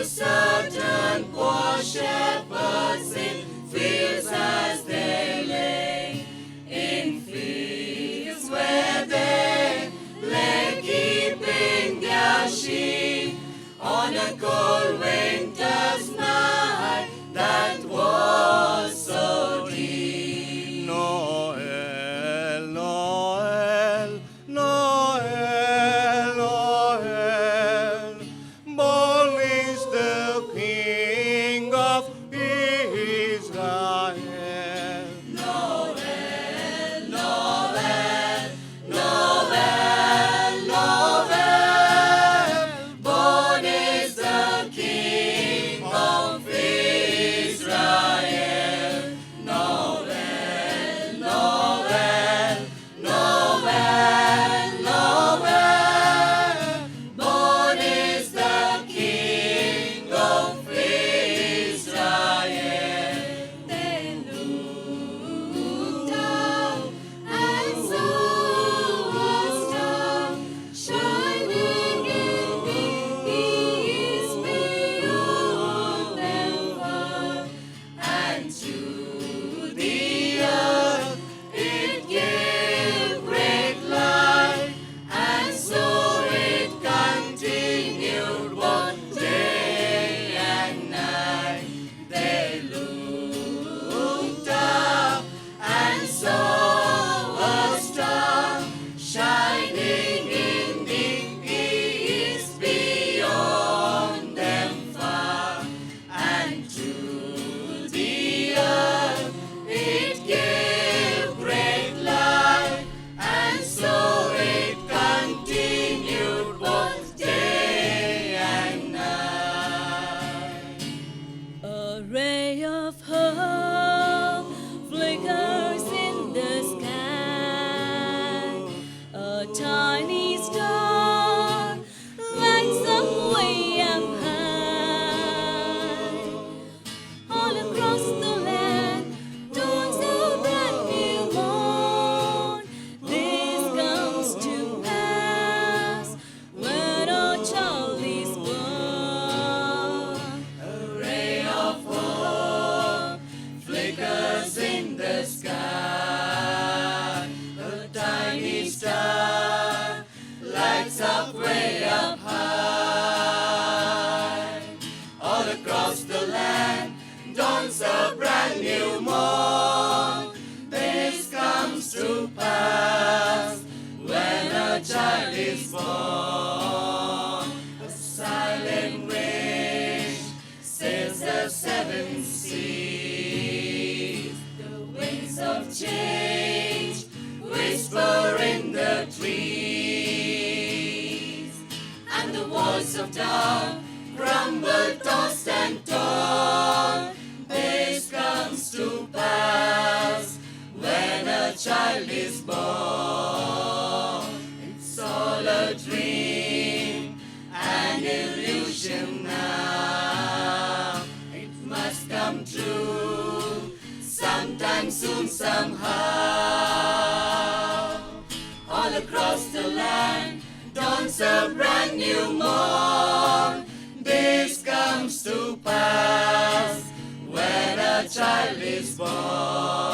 certain poor shepherds in fields as they lay, in fields where they lay keeping their sheep on a cold winter's night that was so deep. Noel, Noel, Noel, Noel, born is the King of Israel. Noel, Noel, Noel, Noel, born is the King of Israel. Noel, Noel, Noel, Noel, born is the King of Israel. They looked up and saw a star shining in the east beyond them far, and to the earth it gave great light, and so it continued both day and night. They looked up and saw a star shining in the east beyond them far, and to the earth it gave great light, and so it continued both day and night. A ray of hope flickers in the sky. A tiny star lights up way up high. All across the land dawns a brand new morn. This comes to pass when a child is born. A ray of hope flickers in the sky. A tiny star lights up way up high. All across the land dawns a brand new morn. This comes to pass when a child is born. A silent wish sails the seven seas. The winds of change whisper in the trees, and the walls of dark crumble, tossed and torn. This comes to pass when a child is born. It's all a dream, an illusion now. It must come true sometime soon, somehow. All across the land dawns a brand new morn. This comes to pass when a child is born.